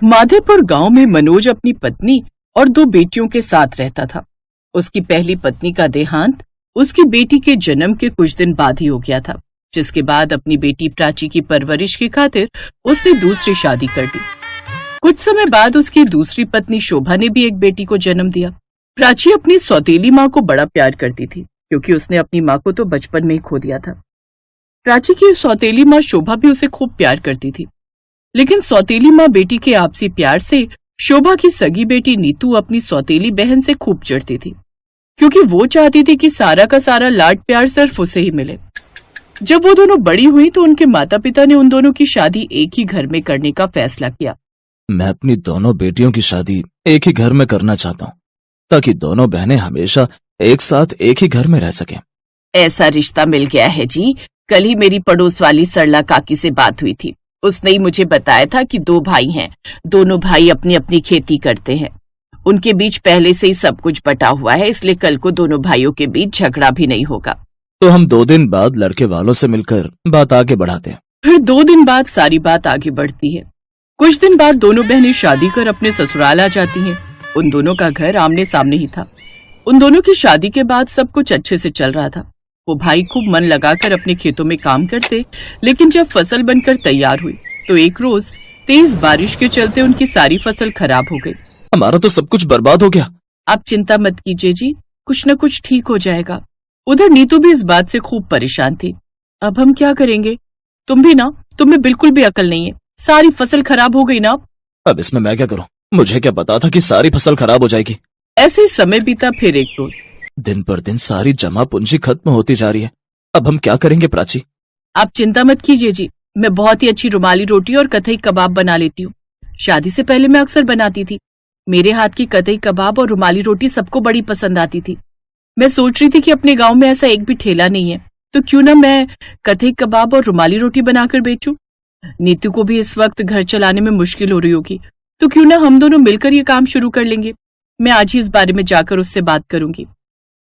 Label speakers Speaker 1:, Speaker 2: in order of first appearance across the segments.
Speaker 1: माधेपुर गांव में मनोज अपनी पत्नी और 2 बेटियों के साथ रहता था। उसकी पहली पत्नी का देहांत उसकी बेटी के जन्म के कुछ दिन बाद ही हो गया था, जिसके बाद अपनी बेटी प्राची की परवरिश की खातिर उसने दूसरी शादी कर दी। कुछ समय बाद उसकी दूसरी पत्नी शोभा ने भी एक बेटी को जन्म दिया। प्राची अपनी सौतेली माँ को बड़ा प्यार करती थी, क्योंकि उसने अपनी माँ को तो बचपन में ही खो दिया था। प्राची की सौतेली माँ शोभा भी उसे खूब प्यार करती थी, लेकिन सौतेली माँ बेटी के आपसी प्यार से शोभा की सगी बेटी नीतू अपनी सौतेली बहन से खूब चिढ़ती थी, क्योंकि वो चाहती थी कि सारा का सारा लाड प्यार सिर्फ उसे ही मिले। जब वो दोनों बड़ी हुई तो उनके माता पिता ने उन दोनों की शादी एक ही घर में करने का फैसला किया।
Speaker 2: मैं अपनी दोनों बेटियों की शादी एक ही घर में करना चाहता हूँ, ताकि दोनों बहनें हमेशा एक साथ एक ही घर में रह सकें।
Speaker 1: ऐसा रिश्ता मिल गया है जी। कल ही मेरी पड़ोस वाली सरला काकी से बात हुई थी। उसने ही मुझे बताया था कि 2 भाई हैं, दोनों भाई अपनी अपनी खेती करते हैं। उनके बीच पहले से ही सब कुछ बटा हुआ है, इसलिए कल को दोनों भाइयों के बीच झगड़ा भी नहीं होगा।
Speaker 2: तो हम 2 दिन बाद लड़के वालों से मिलकर बात आगे बढ़ाते हैं।
Speaker 1: फिर 2 दिन बाद सारी बात आगे बढ़ती है। कुछ दिन बाद दोनों बहनें शादी कर अपने ससुराल आ जाती हैं। उन दोनों का घर आमने सामने ही था। उन दोनों की शादी के बाद सब कुछ अच्छे से चल रहा था। वो भाई खूब मन लगाकर अपने खेतों में काम करते, लेकिन जब फसल बनकर तैयार हुई तो एक रोज तेज बारिश के चलते उनकी सारी फसल खराब हो गई।
Speaker 2: हमारा तो सब कुछ बर्बाद हो गया।
Speaker 1: आप चिंता मत कीजिए जी, कुछ न कुछ ठीक हो जाएगा। उधर नीतू भी इस बात से खूब परेशान थी। अब हम क्या करेंगे? तुम्हें बिल्कुल भी अकल नहीं है। सारी फसल खराब हो गई ना।
Speaker 2: अब इसमें मैं क्या करूं? मुझे क्या पता था कि सारी फसल खराब हो जाएगी।
Speaker 1: ऐसे ही समय बीता। फिर एक रोज
Speaker 2: दिन पर दिन सारी जमा पूंजी खत्म होती जा रही है। अब हम क्या करेंगे प्राची?
Speaker 1: आप चिंता मत कीजिए जी, मैं बहुत ही अच्छी रुमाली रोटी और कतई कबाब बना लेती हूँ। शादी से पहले मैं अक्सर बनाती थी। मेरे हाथ की कतई कबाब और रुमाली रोटी सबको बड़ी पसंद आती थी। मैं सोच रही थी कि अपने गांव में ऐसा एक भी ठेला नहीं है, तो क्यों ना मैं कतई कबाब और रुमाली रोटी बनाकर बेचूं। नीतू को भी इस वक्त घर चलाने में मुश्किल हो रही होगी, तो क्यों ना हम दोनों मिलकर ये काम शुरू कर लेंगे। मैं आज ही इस बारे में जाकर उससे बात करूंगी।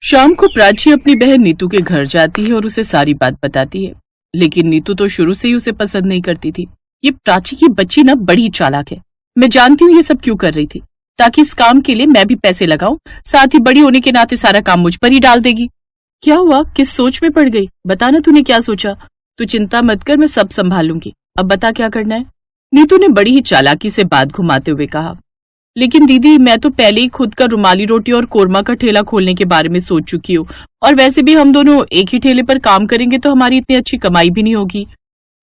Speaker 1: शाम को प्राची अपनी बहन नीतू के घर जाती है और उसे सारी बात बताती है, लेकिन नीतू तो शुरू से ही उसे पसंद नहीं करती थी। ये प्राची की बच्ची ना बड़ी चालाक है। मैं जानती हूँ ये सब क्यों कर रही थी, ताकि इस काम के लिए मैं भी पैसे लगाऊं, साथ ही बड़ी होने के नाते सारा काम मुझ पर ही डाल देगी। क्या हुआ? किस सोच में पड़ गई? बताना तूने क्या सोचा। तू चिंता मत कर, मैं सब संभाल लूंगी। अब बता क्या करना है। नीतू ने बड़ी ही चालाकी से बात घुमाते हुए कहा, लेकिन दीदी मैं तो पहले ही खुद का रुमाली रोटी और कोरमा का ठेला खोलने के बारे में सोच चुकी हूँ, और वैसे भी हम दोनों एक ही ठेले पर काम करेंगे तो हमारी इतनी अच्छी कमाई भी नहीं होगी।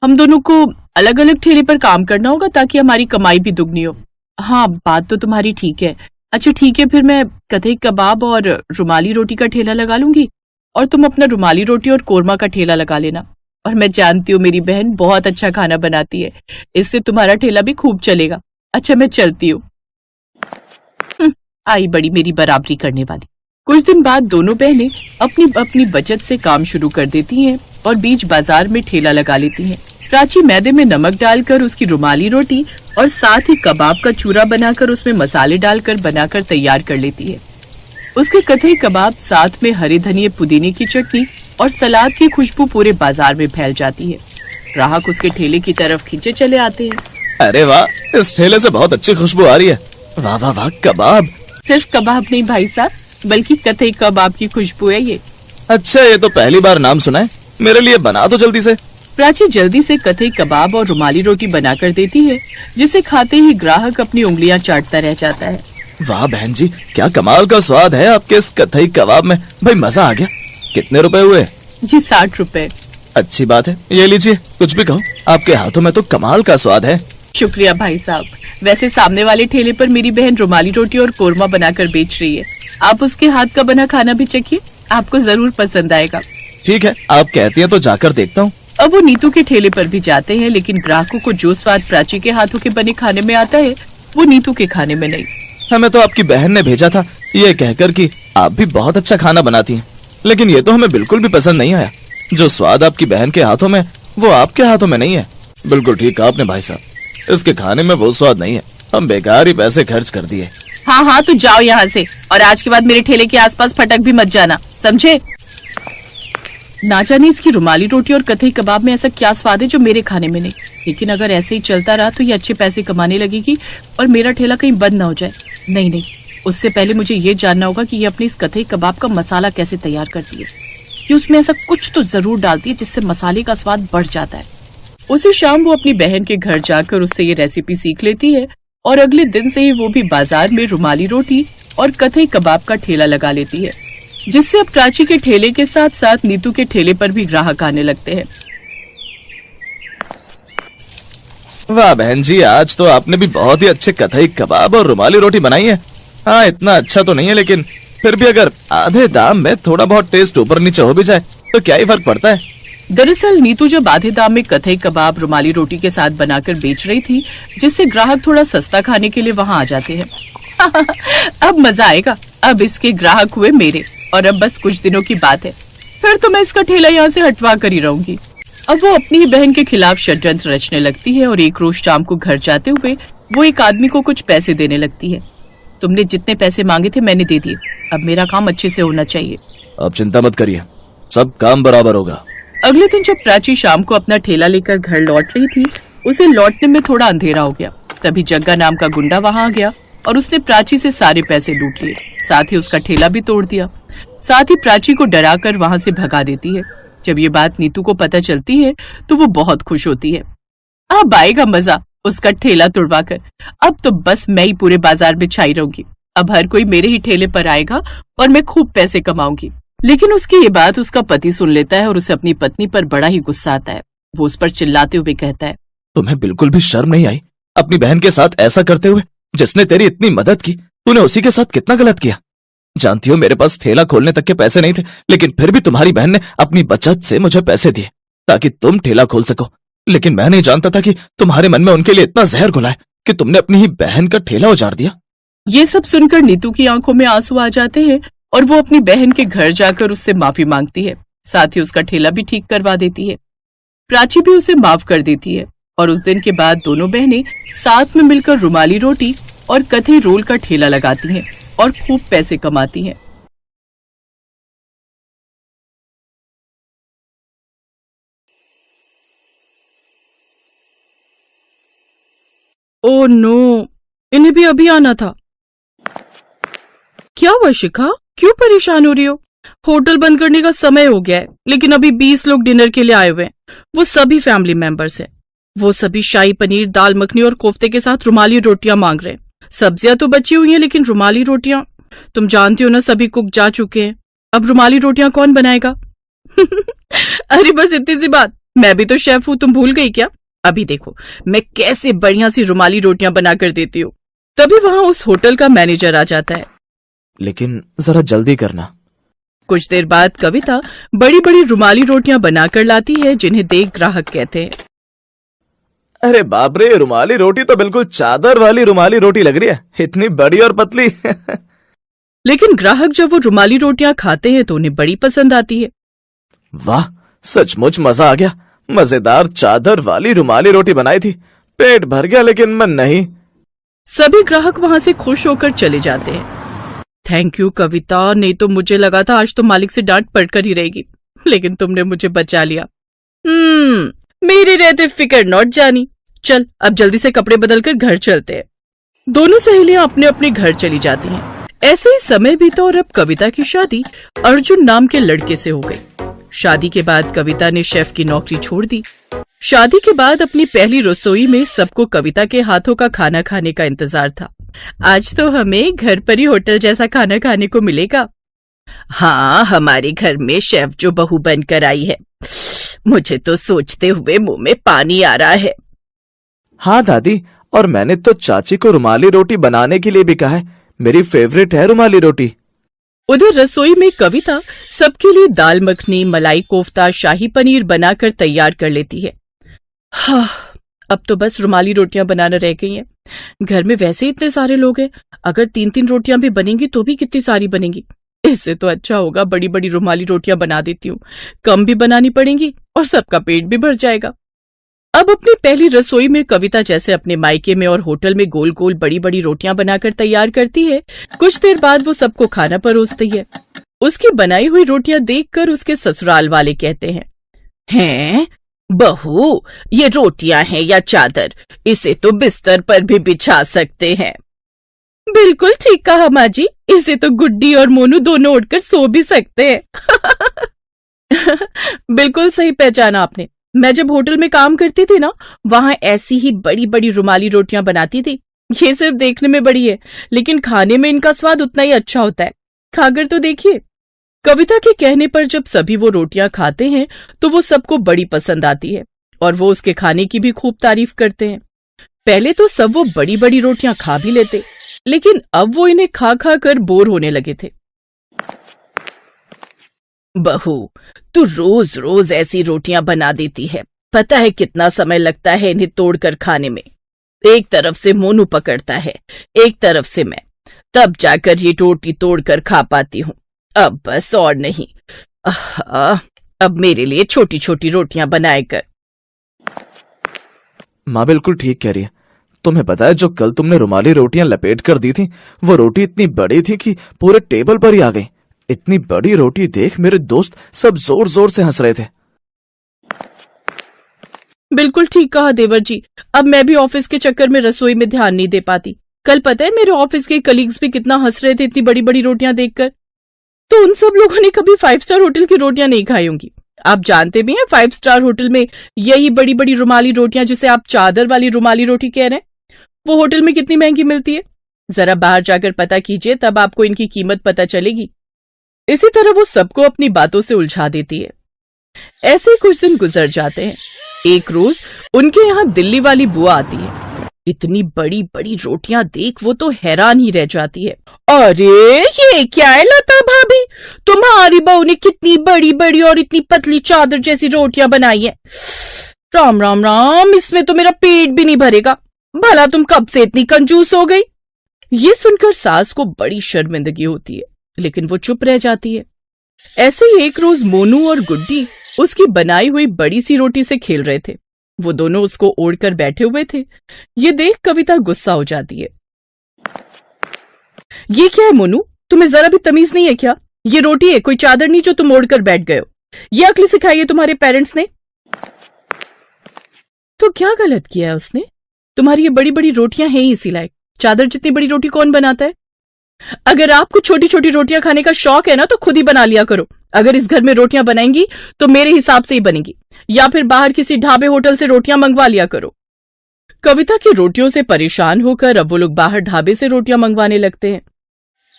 Speaker 1: हम दोनों को अलग अलग ठेले पर काम करना होगा ताकि हमारी कमाई भी दुगनी हो। हाँ, बात तो तुम्हारी ठीक है। अच्छा ठीक है, फिर मैं कतई कबाब और रुमाली रोटी का ठेला लगा लूंगी और तुम अपना रुमाली रोटी और कोरमा का ठेला लगा लेना। और मैं जानती हूँ मेरी बहन बहुत अच्छा खाना बनाती है, इससे तुम्हारा ठेला भी खूब चलेगा। अच्छा मैं चलती हूँ। आई बड़ी मेरी बराबरी करने वाली। कुछ दिन बाद दोनों बहनें अपनी अपनी बचत से काम शुरू कर देती हैं और बीच बाजार में ठेला लगा लेती हैं। प्राची मैदे में नमक डालकर उसकी रुमाली रोटी और साथ ही कबाब का चूरा बनाकर उसमें मसाले डालकर बनाकर तैयार कर लेती है। उसके कतई कबाब साथ में हरे धनिये पुदीने की चटनी और सलाद की खुशबू पूरे बाजार में फैल जाती है। ग्राहक उसके ठेले की तरफ खींचे चले आते हैं।
Speaker 2: अरे वाह, इस ठेले से बहुत अच्छी खुशबू आ रही है। वाह वाह वाह, कबाब।
Speaker 1: सिर्फ कबाब नहीं भाई साहब, बल्कि कतई कबाब की खुशबू है ये।
Speaker 2: अच्छा, ये तो पहली बार नाम सुना है। मेरे लिए बना दो जल्दी से।
Speaker 1: प्राची जल्दी से कतई कबाब और रुमाली रोटी बनाकर देती है, जिसे खाते ही ग्राहक अपनी उंगलियां चाटता रह जाता है।
Speaker 2: वाह बहन जी, क्या कमाल का स्वाद है आपके इस कतई कबाब में। भाई मजा आ गया। कितने रुपए हुए?
Speaker 1: जी 60 रुपए।
Speaker 2: अच्छी बात है, ये लीजिए। कुछ भी कहो, आपके हाथों में तो कमाल का स्वाद है।
Speaker 1: शुक्रिया भाई साहब। वैसे सामने वाले ठेले पर मेरी बहन रुमाली रोटी और कोरमा बनाकर बेच रही है। आप उसके हाथ का बना खाना भी चखिए, आपको जरूर पसंद आएगा।
Speaker 2: ठीक है, आप कहती हैं तो जाकर देखता हूँ।
Speaker 1: अब वो नीतू के ठेले पर भी जाते हैं, लेकिन ग्राहकों को जो स्वाद प्राची के हाथों के बने खाने में आता है वो नीतू के खाने में नहीं।
Speaker 2: हमें तो आपकी बहन ने भेजा था ये कहकर कि आप भी बहुत अच्छा खाना बनाती हैं, लेकिन ये तो हमें बिल्कुल भी पसंद नहीं आया। जो स्वाद आपकी बहन के हाथों में वो आपके हाथों में नहीं है। बिल्कुल ठीक कहा आपने भाई साहब, इसके खाने में वो स्वाद नहीं है। हम बेकार ही पैसे खर्च कर दिए।
Speaker 1: हाँ हाँ, तो जाओ यहाँ से, और आज के बाद मेरे ठेले के आसपास फटक भी मत जाना, समझे? ना जाने इसकी रुमाली रोटी और कतई कबाब में ऐसा क्या स्वाद है जो मेरे खाने में नहीं। लेकिन अगर ऐसे ही चलता रहा तो ये अच्छे पैसे कमाने लगेगी और मेरा ठेला कहीं बंद ना हो जाए। नहीं नहीं, उससे पहले मुझे ये जानना होगा कि ये अपने इस कथई कबाब का मसाला कैसे तैयार करती है, कि उसमें ऐसा कुछ तो जरूर डालती है जिससे मसाले का स्वाद बढ़ जाता है। उसी शाम वो अपनी बहन के घर जाकर उससे ये रेसिपी सीख लेती है और अगले दिन से ही वो भी बाजार में रुमाली रोटी और कथई कबाब का ठेला लगा लेती है, जिससे अब प्राची के ठेले के साथ साथ नीतू के ठेले पर भी ग्राहक आने लगते हैं।
Speaker 2: वाह बहन जी, आज तो आपने भी बहुत ही अच्छे कथई कबाब और रुमाली रोटी बनाई है। हाँ, इतना अच्छा तो नहीं है, लेकिन फिर भी अगर आधे दाम में थोड़ा बहुत टेस्ट ऊपर नीचे हो भी जाए तो क्या ही फर्क पड़ता है।
Speaker 1: दरअसल नीतू जब आधे दाम में कथई कबाब रुमाली रोटी के साथ बनाकर बेच रही थी, जिससे ग्राहक थोड़ा सस्ता खाने के लिए वहाँ आ जाते हैं। अब मजा आएगा, अब इसके ग्राहक हुए मेरे, और अब बस कुछ दिनों की बात है, फिर तो मैं इसका ठेला यहाँ से हटवा कर ही रहूंगी। अब वो अपनी ही बहन के खिलाफ षड्यंत्र रचने लगती है और एक रोज शाम को घर जाते हुए वो एक आदमी को कुछ पैसे देने लगती है। तुमने जितने पैसे मांगे थे मैंने दे दिए, अब मेरा काम अच्छे से होना चाहिए।
Speaker 2: अब चिंता मत करिए, सब काम बराबर होगा।
Speaker 1: अगले दिन जब प्राची शाम को अपना ठेला लेकर घर लौट रही थी, उसे लौटने में थोड़ा अंधेरा हो गया। तभी जग्गा नाम का गुंडा वहां आ गया और उसने प्राची से सारे पैसे लूट लिए, साथ ही उसका ठेला भी तोड़ दिया। साथ ही प्राची को डराकर वहां से भगा देती है। जब ये बात नीतू को पता चलती है तो वो बहुत खुश होती है। अब आएगा मजा उसका ठेला तुड़वाकर, अब तो बस मैं ही पूरे बाजार में छाई रहूंगी। अब हर कोई मेरे ही ठेले पर आएगा और मैं खूब पैसे कमाऊंगी। लेकिन उसकी ये बात उसका पति सुन लेता है और उसे अपनी पत्नी पर बड़ा ही गुस्सा आता है। वो उस पर चिल्लाते हुए कहता है,
Speaker 2: तुम्हें बिल्कुल भी शर्म नहीं आई अपनी बहन के साथ ऐसा करते हुए? जिसने तेरी इतनी मदद की, तूने उसी के साथ कितना गलत किया। जानती हो मेरे पास ठेला खोलने तक के पैसे नहीं थे, लेकिन फिर भी तुम्हारी बहन ने अपनी बचत से मुझे पैसे दिए ताकि तुम ठेला खोल सको। लेकिन मैं नहीं जानता था कि तुम्हारे मन में उनके लिए इतना जहर घुला है कि तुमने अपनी ही बहन का ठेला उजाड़ दिया।
Speaker 1: ये सब सुनकर नीतू की आंखों में आंसू आ जाते हैं और वो अपनी बहन के घर जाकर उससे माफी मांगती है। साथ ही उसका ठेला भी ठीक करवा देती है। प्राची भी उसे माफ कर देती है और उस दिन के बाद दोनों बहनें साथ में मिलकर रुमाली रोटी और कथई रोल का ठेला लगाती हैं और खूब पैसे कमाती हैं। ओह नो, इन्हें भी अभी आना था। क्या हुआ शिखा, क्यों परेशान हो रही हो? होटल बंद करने का समय हो गया है, लेकिन अभी 20 लोग डिनर के लिए आए हुए हैं। वो सभी फैमिली मेंबर्स हैं। वो सभी शाही पनीर, दाल मखनी और कोफ्ते के साथ रुमाली रोटियां मांग रहे हैं। सब्जियां तो बची हुई हैं, लेकिन रुमाली रोटियां, तुम जानती हो ना, सभी कुक जा चुके हैं। अब रुमाली रोटियां कौन बनाएगा? अरे बस इतनी सी बात, मैं भी तो शेफ हूं, तुम भूल गई क्या? अभी देखो मैं कैसे बढ़िया सी रुमाली रोटियां बना कर देती हूँ। तभी वहां उस होटल का मैनेजर आ जाता है।
Speaker 2: लेकिन जरा जल्दी करना।
Speaker 1: कुछ देर बाद कविता बड़ी बड़ी रुमाली रोटियां बनाकर लाती है, जिन्हें देख ग्राहक कहते हैं,
Speaker 2: अरे बाप रे, रुमाली रोटी तो बिल्कुल चादर वाली रुमाली रोटी लग रही है, इतनी बड़ी और पतली।
Speaker 1: लेकिन ग्राहक जब वो रुमाली रोटियां खाते हैं तो उन्हें बड़ी पसंद आती है।
Speaker 2: वाह, सचमुच मजा आ गया। मजेदार चादर वाली रुमाली रोटी बनाई थी, पेट भर गया लेकिन मन नहीं।
Speaker 1: सभी ग्राहक वहां से खुश होकर चले जाते हैं। थैंक यू कविता, नहीं तो मुझे लगा था आज तो मालिक से डांट पड़कर ही रहेगी, लेकिन तुमने मुझे बचा लिया। मेरे रहते फिकर नॉट जानी। चल अब जल्दी से कपड़े बदलकर घर चलते हैं। दोनों सहेलियां अपने अपने घर चली जाती हैं। ऐसे ही समय बीता और अब कविता की शादी अर्जुन नाम के लड़के से हो गई। शादी के बाद कविता ने शेफ की नौकरी छोड़ दी। शादी के बाद अपनी पहली रसोई में सबको कविता के हाथों का खाना खाने का इंतजार था। आज तो हमें घर पर ही होटल जैसा खाना खाने को मिलेगा। हाँ, हमारे घर में शेफ जो बहू बनकर आई है, मुझे तो सोचते हुए मुंह में पानी आ रहा है।
Speaker 2: हाँ दादी, और मैंने तो चाची को रुमाली रोटी बनाने के लिए भी कहा है, मेरी फेवरेट है रुमाली रोटी।
Speaker 1: उधर रसोई में कविता सबके लिए दाल मखनी, मलाई कोफ्ता, शाही पनीर बनाकर तैयार कर लेती है। हाँ, अब तो बस रुमाली रोटियां बनाना रह गई हैं। घर में वैसे इतने सारे लोग हैं, अगर 3-3 रोटियां भी बनेंगी तो भी कितनी सारी बनेंगी। इससे तो अच्छा होगा बड़ी बड़ी रुमाली रोटियां बना देती हूँ, कम भी बनानी पड़ेंगी और सबका पेट भी भर जाएगा। अब अपनी पहली रसोई में कविता जैसे अपने मायके में और होटल में गोल गोल बड़ी बड़ी रोटियां बनाकर तैयार करती है, कुछ देर बाद वो सबको खाना परोसती है। उसकी बनाई हुई रोटियां देखकर उसके ससुराल वाले कहते हैं, बहू, ये रोटियां हैं या चादर? इसे तो बिस्तर पर भी बिछा सकते हैं। बिल्कुल ठीक कहा माँ जी, इसे तो गुड्डी और मोनू दोनों उठकर सो भी सकते हैं। बिल्कुल सही पहचाना आपने। मैं जब होटल में काम करती थी ना, वहां ऐसी ही बड़ी बड़ी रुमाली रोटियां बनाती थी। ये सिर्फ देखने में बड़ी है, लेकिन खाने में इनका स्वाद उतना ही अच्छा होता है। खाकर तो देखिए। कविता के कहने पर जब सभी वो रोटियां खाते हैं तो वो सबको बड़ी पसंद आती है और वो उसके खाने की भी खूब तारीफ करते हैं। पहले तो सब वो बड़ी बड़ी रोटियां खा भी लेते, लेकिन अब वो इन्हें खा खा कर बोर होने लगे थे। बहू, तू रोज रोज ऐसी रोटियां बना देती है। पता है कितना समय लगता है इन्हें तोड़कर खाने में। एक तरफ से मोनू पकड़ता है, एक तरफ से मैं, तब जाकर ये रोटी तोड़कर खा पाती हूँ। अब बस और नहीं। अब मेरे लिए छोटी छोटी रोटियां बनाए कर।
Speaker 2: माँ बिल्कुल ठीक कह रही है। तुम्हें पता है, जो कल तुमने रुमाली रोटियां लपेट कर दी थी, वो रोटी इतनी बड़ी थी कि पूरे टेबल पर ही आ गई। इतनी बड़ी रोटी देख मेरे दोस्त सब जोर जोर से हंस रहे थे।
Speaker 1: बिल्कुल ठीक कहा देवर जी। अब मैं भी ऑफिस के चक्कर में रसोई में ध्यान नहीं दे पाती। कल पता है मेरे ऑफिस के कलीग्स भी कितना हंस रहे थे इतनी बड़ी बड़ी रोटियां देखकर। तो उन सब लोगों ने कभी 5 स्टार होटल की रोटियां नहीं खाई होंगी। आप जानते भी हैं 5 स्टार होटल में यही बड़ी बड़ी रुमाली रोटियां, जिसे आप चादर वाली रुमाली रोटी कह रहे हैं, वो होटल में कितनी महंगी मिलती है। जरा बाहर जाकर पता कीजिए, तब आपको इनकी कीमत पता चलेगी। इसी तरह वो सबको अपनी बातों से उलझा देती है। ऐसे ही कुछ दिन गुजर जाते हैं। एक रोज उनके यहाँ दिल्ली वाली बुआ आती है। इतनी बड़ी बड़ी रोटियां देख वो तो हैरान ही रह जाती है। अरे ये क्या है लता भाभी, तुम्हारी बहू ने कितनी बड़ी बड़ी और इतनी पतली चादर जैसी रोटियां बनाई है। राम राम राम, इसमें तो मेरा पेट भी नहीं भरेगा। भला तुम कब से इतनी कंजूस हो गई। ये सुनकर सास को बड़ी शर्मिंदगी होती है, लेकिन वो चुप रह जाती है। ऐसे ही एक रोज मोनू और गुड्डी उसकी बनाई हुई बड़ी सी रोटी से खेल रहे थे। वो दोनों उसको ओढ़कर बैठे हुए थे। ये देख कविता गुस्सा हो जाती है। ये क्या है मोनू, तुम्हें जरा भी तमीज नहीं है क्या? ये रोटी है, कोई चादर नहीं जो तुम ओढ़कर बैठ गए हो। ये अक्ल सिखाई है तुम्हारे पेरेंट्स ने। तो क्या गलत किया है उसने? तुम्हारी ये बड़ी बड़ी रोटियां हैं इसी लायक। चादर जितनी बड़ी रोटी कौन बनाता है? अगर आपको छोटी छोटी रोटियां खाने का शौक है ना, तो खुद ही बना लिया करो। अगर इस घर में रोटियां बनाएंगी तो मेरे हिसाब से ही बनेगी, या फिर बाहर किसी ढाबे होटल से रोटियां मंगवा लिया करो। कविता की रोटियों से परेशान होकर अब वो लोग बाहर ढाबे से रोटियां मंगवाने लगते हैं।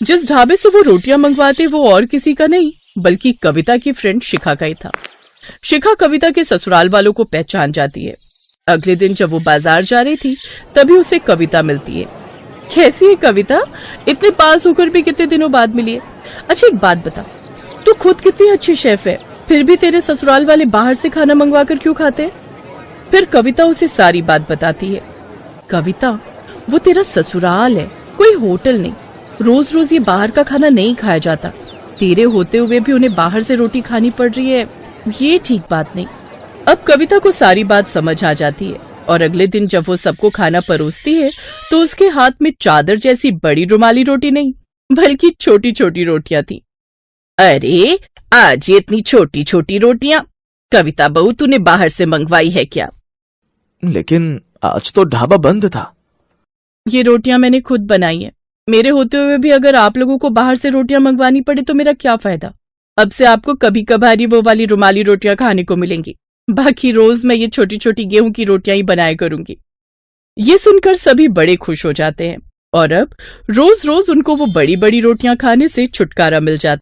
Speaker 1: जिस ढाबे से वो रोटियां मंगवाते वो और किसी का नहीं, बल्कि कविता की फ्रेंड शिखा का ही था। शिखा कविता के ससुराल वालों को पहचान जाती है। अगले दिन जब वो बाजार जा रही थी, तभी उसे कविता मिलती है। कैसी है कविता? इतने पास होकर भी कितने दिनों बाद मिली है। अच्छा एक बात बता, तू खुद कितनी अच्छी शेफ है, फिर भी तेरे ससुराल वाले बाहर से खाना मंगवा कर क्यों खाते हैं? फिर कविता उसे सारी बात बताती है। कविता, वो तेरा ससुराल है, कोई होटल नहीं। रोज रोज ये बाहर का खाना नहीं खाया जाता। तेरे होते हुए भी उन्हें बाहर से रोटी खानी पड़ रही है, ये ठीक बात नहीं। अब कविता को सारी बात समझ आ जाती है और अगले दिन जब वो सबको खाना परोसती है तो उसके हाथ में चादर जैसी बड़ी रुमाली रोटी नहीं, बल्कि छोटी छोटी रोटियां थी। अरे आज ये इतनी छोटी छोटी रोटियां, कविता बहू तूने बाहर से मंगवाई है क्या?
Speaker 2: लेकिन आज तो ढाबा बंद था।
Speaker 1: ये रोटियां मैंने खुद बनाई है। मेरे होते हुए भी अगर आप लोगों को बाहर से रोटियां मंगवानी पड़े तो मेरा क्या फायदा। अब से आपको कभी कभारी वो वाली रुमाली रोटियां खाने को मिलेंगी, बाकी रोज मैं ये छोटी छोटी गेहूं की रोटियां ही बनाया करूंगी। ये सुनकर सभी बड़े खुश हो जाते हैं और अब रोज रोज उनको वो बड़ी बड़ी रोटियां खाने से छुटकारा मिल जाता।